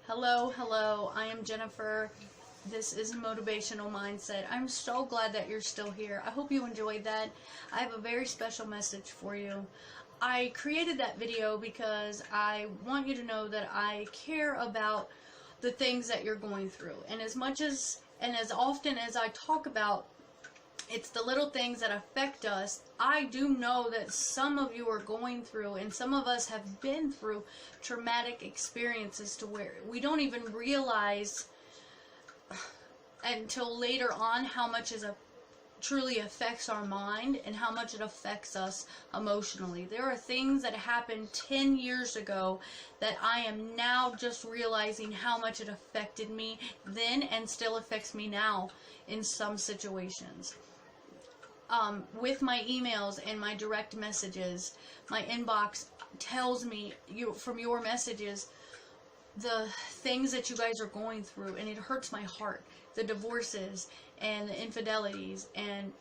Hello, I am Jennifer. This is Motivational Mindset. I'm so glad that you're still here. I hope you enjoyed that. I have a very special message for you. I created that video because I want you to know that I care about the things that you're going through. And as much as and as often as I talk about it's the little things that affect us, I do know that some of you are going through, and some of us have been through traumatic experiences to where we don't even realize until later on how much it truly affects our mind and how much it affects us emotionally. There are things that happened 10 years ago that I am now just realizing how much it affected me then and still affects me now in some situations. With my emails and my direct messages, my inbox tells me from your messages the things that you guys are going through, and it hurts my heart. The divorces and the infidelities, and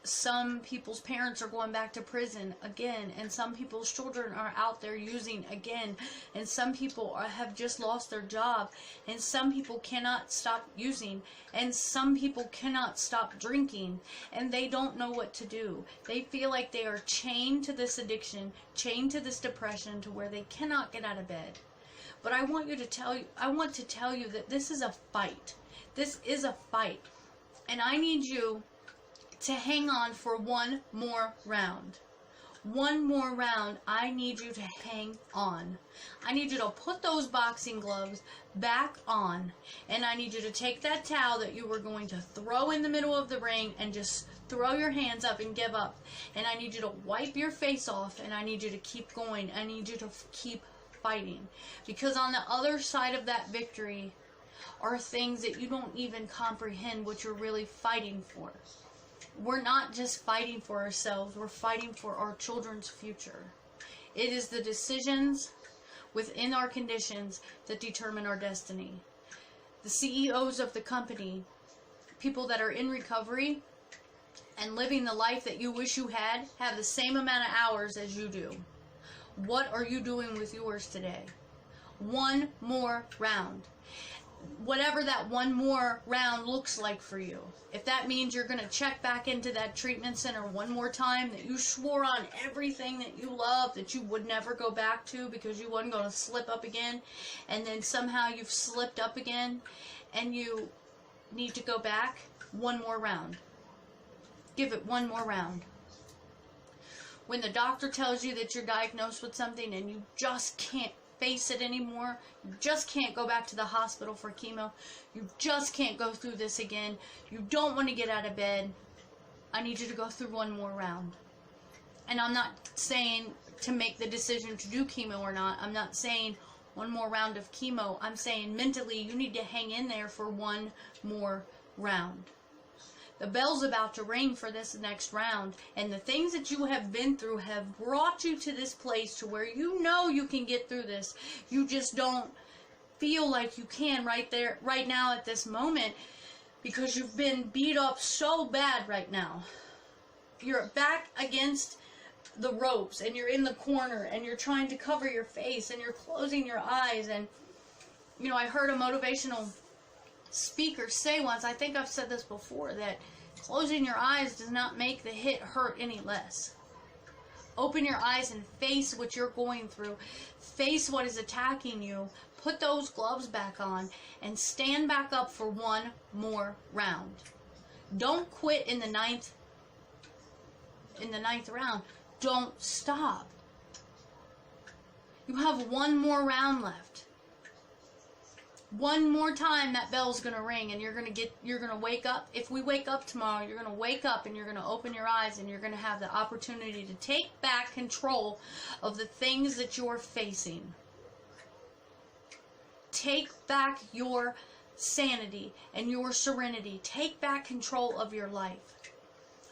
some people's parents are going back to prison again, and some people's children are out there using again, and some people have just lost their job, and some people cannot stop using, and some people cannot stop drinking, and they don't know what to do. They feel like they are chained to this addiction, chained to this depression, to where they cannot get out of bed. But I want to tell you that this is a fight. This is a fight, and I need you to hang on for one more round. One more round. I need you to hang on. I need you to put those boxing gloves back on, and I need you to take that towel that you were going to throw in the middle of the ring and just throw your hands up and give up. And I need you to wipe your face off, and I need you to keep going. I need you to keep fighting, because on the other side of that victory are things that you don't even comprehend what you're really fighting for. We're not just fighting for ourselves, we're fighting for our children's future. It is the decisions within our conditions that determine our destiny. The CEOs of the company, people that are in recovery and living the life that you wish you had, have the same amount of hours as you do. What are you doing with yours today? One more round. Whatever that one more round looks like for you. If that means you're going to check back into that treatment center one more time, that you swore on everything that you love that you would never go back to because you wasn't going to slip up again, and then somehow you've slipped up again and you need to go back, one more round. Give it one more round. When the doctor tells you that you're diagnosed with something and you just can't face it anymore, you just can't go back to the hospital for chemo, you just can't go through this again, you don't want to get out of bed, I need you to go through one more round. And I'm not saying to make the decision to do chemo or not. I'm not saying one more round of chemo. I'm saying mentally you need to hang in there for one more round. The bell's about to ring for this next round, and the things that you have been through have brought you to this place to where you know you can get through this. You just don't feel like you can right now at this moment, because you've been beat up so bad right now. You're back against the ropes, and you're in the corner, and you're trying to cover your face, and you're closing your eyes. And I heard a motivational speaker say once, I think I've said this before, that closing your eyes does not make the hit hurt any less. Open your eyes and face what you're going through. Face what is attacking you. Put those gloves back on and stand back up for one more round. Don't quit in the ninth round. Don't stop. You have one more round left. One more time that bell's going to ring, and you're going to wake up. If we wake up tomorrow, you're going to wake up and you're going to open your eyes, and you're going to have the opportunity to take back control of the things that you're facing. Take back your sanity and your serenity. Take back control of your life.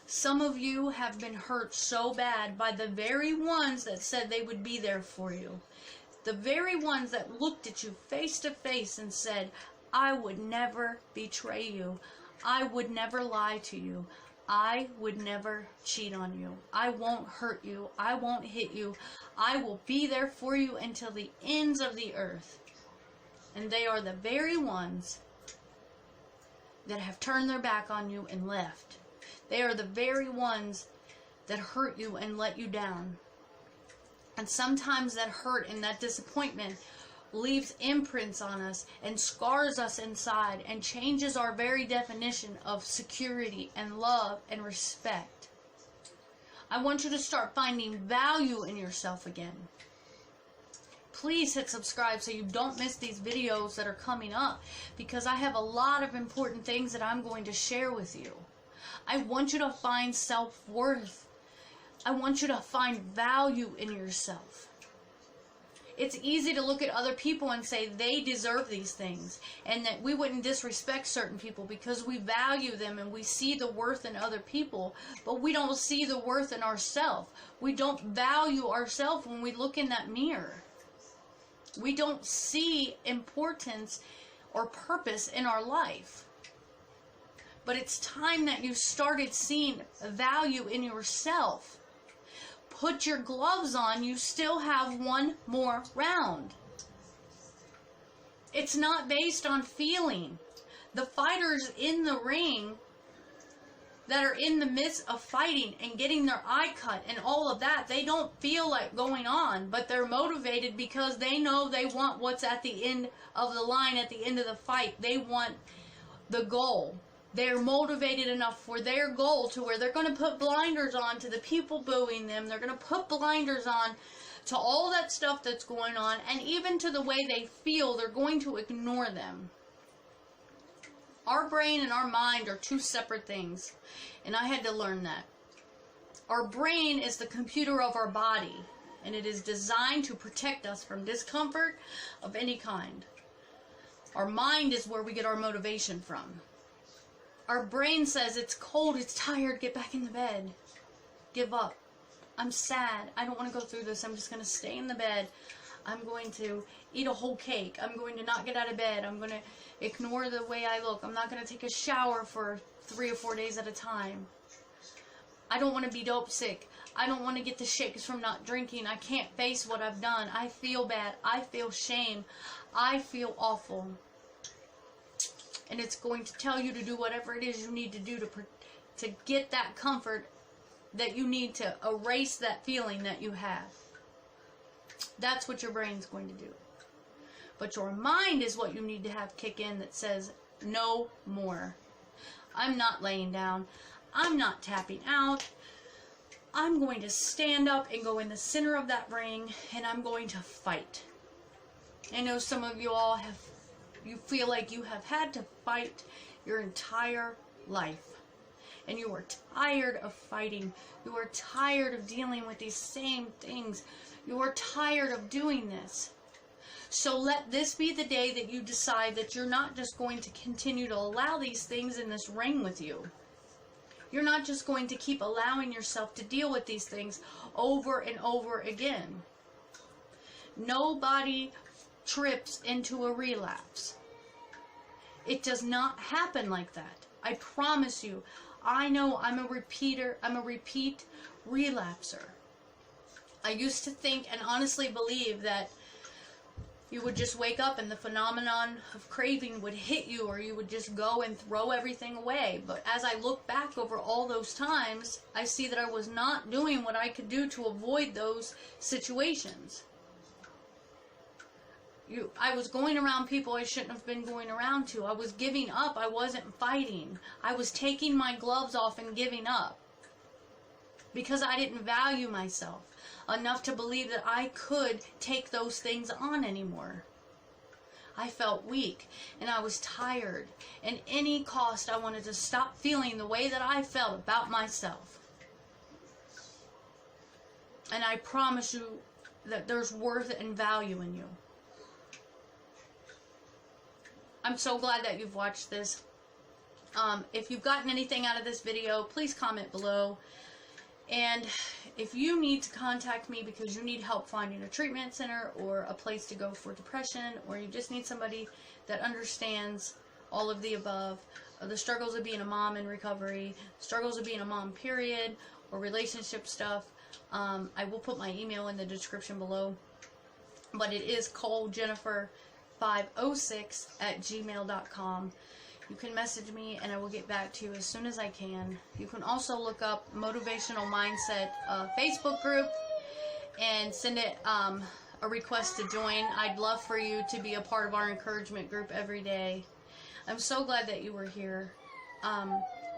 Some of you have been hurt so bad by the very ones that said they would be there for you. The very ones that looked at you face to face and said, I would never betray you. I would never lie to you. I would never cheat on you. I won't hurt you. I won't hit you. I will be there for you until the ends of the earth. And they are the very ones that have turned their back on you and left. They are the very ones that hurt you and let you down. And sometimes that hurt and that disappointment leaves imprints on us and scars us inside and changes our very definition of security and love and respect. I want you to start finding value in yourself again. Please hit subscribe so you don't miss these videos that are coming up, because I have a lot of important things that I'm going to share with you. I want you to find self-worth. I want you to find value in yourself. It's easy to look at other people and say they deserve these things, and that we wouldn't disrespect certain people because we value them and we see the worth in other people, but we don't see the worth in ourselves. We don't value ourselves when we look in that mirror. We don't see importance or purpose in our life. But it's time that you started seeing value in yourself. Put your gloves on, you still have one more round. It's not based on feeling. The fighters in the ring that are in the midst of fighting and getting their eye cut and all of that, they don't feel like going on, but they're motivated because they know they want what's at the end of the line, at the end of the fight. They want the goal. They're motivated enough for their goal to where they're going to put blinders on to the people booing them. They're going to put blinders on to all that stuff that's going on, and even to the way they feel. They're going to ignore them. Our brain and our mind are two separate things, and I had to learn that. Our brain is the computer of our body, and it is designed to protect us from discomfort of any kind. Our mind is where we get our motivation from. Our brain says, it's cold, it's tired, get back in the bed. Give up. I'm sad. I don't want to go through this. I'm just going to stay in the bed. I'm going to eat a whole cake. I'm going to not get out of bed. I'm going to ignore the way I look. I'm not going to take a shower for 3 or 4 days at a time. I don't want to be dope sick. I don't want to get the shakes from not drinking. I can't face what I've done. I feel bad. I feel shame. I feel awful. And it's going to tell you to do whatever it is you need to do to get that comfort that you need to erase that feeling that you have. That's what your brain's going to do. But your mind is what you need to have kick in that says, no more. I'm not laying down. I'm not tapping out. I'm going to stand up and go in the center of that ring, and I'm going to fight. I know some of you all you feel like you have had to fight your entire life. And you are tired of fighting. You are tired of dealing with these same things. You are tired of doing this. So let this be the day that you decide that you're not just going to continue to allow these things in this ring with you. You're not just going to keep allowing yourself to deal with these things over and over again. Nobody trips into a relapse. It does not happen like that. I promise you. I know I'm a repeater. I'm a repeat relapser. I used to think and honestly believe that you would just wake up and the phenomenon of craving would hit you, or you would just go and throw everything away. But as I look back over all those times, I see that I was not doing what I could do to avoid those situations. I was going around people I shouldn't have been going around to. I was giving up. I wasn't fighting. I was taking my gloves off and giving up. Because I didn't value myself enough to believe that I could take those things on anymore. I felt weak and I was tired. At any cost, I wanted to stop feeling the way that I felt about myself. And I promise you that there's worth and value in you. I'm so glad that you've watched this. If you've gotten anything out of this video, please comment below. And if you need to contact me because you need help finding a treatment center or a place to go for depression, or you just need somebody that understands all of the above, the struggles of being a mom in recovery, struggles of being a mom period, or relationship stuff, I will put my email in the description below. But it is Cole Jennifer jen506@gmail.com. You can message me and I will get back to you as soon as I can. You can also look up Motivational Mindset Facebook group and send it a request to join. I'd love for you to be a part of our encouragement group every day. I'm so glad that you were here.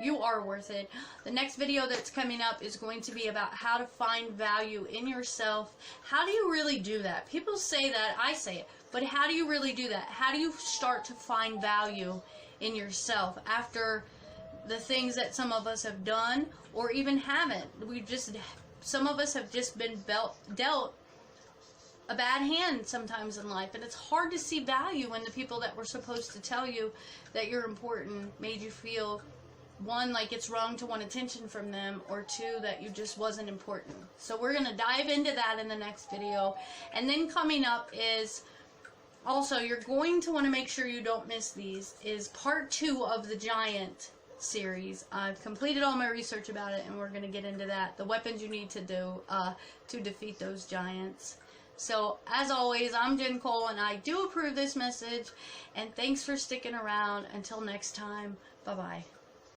You are worth it. The next video that's coming up is going to be about how to find value in yourself. How do you really do that? People say that, I say it, but how do you really do that? How do you start to find value in yourself after the things that some of us have done or even haven't? Some of us have just been dealt a bad hand sometimes in life, and it's hard to see value when the people that were supposed to tell you that you're important made you feel, one, like it's wrong to want attention from them, or two, that you just wasn't important. So we're going to dive into that in the next video. And then coming up is also, you're going to want to make sure you don't miss these, is part 2 of the Giant series. I've completed all my research about it, and we're going to get into that, the weapons you need to do to defeat those giants. So, as always, I'm Jen Cole, and I do approve this message, and thanks for sticking around. Until next time, bye-bye.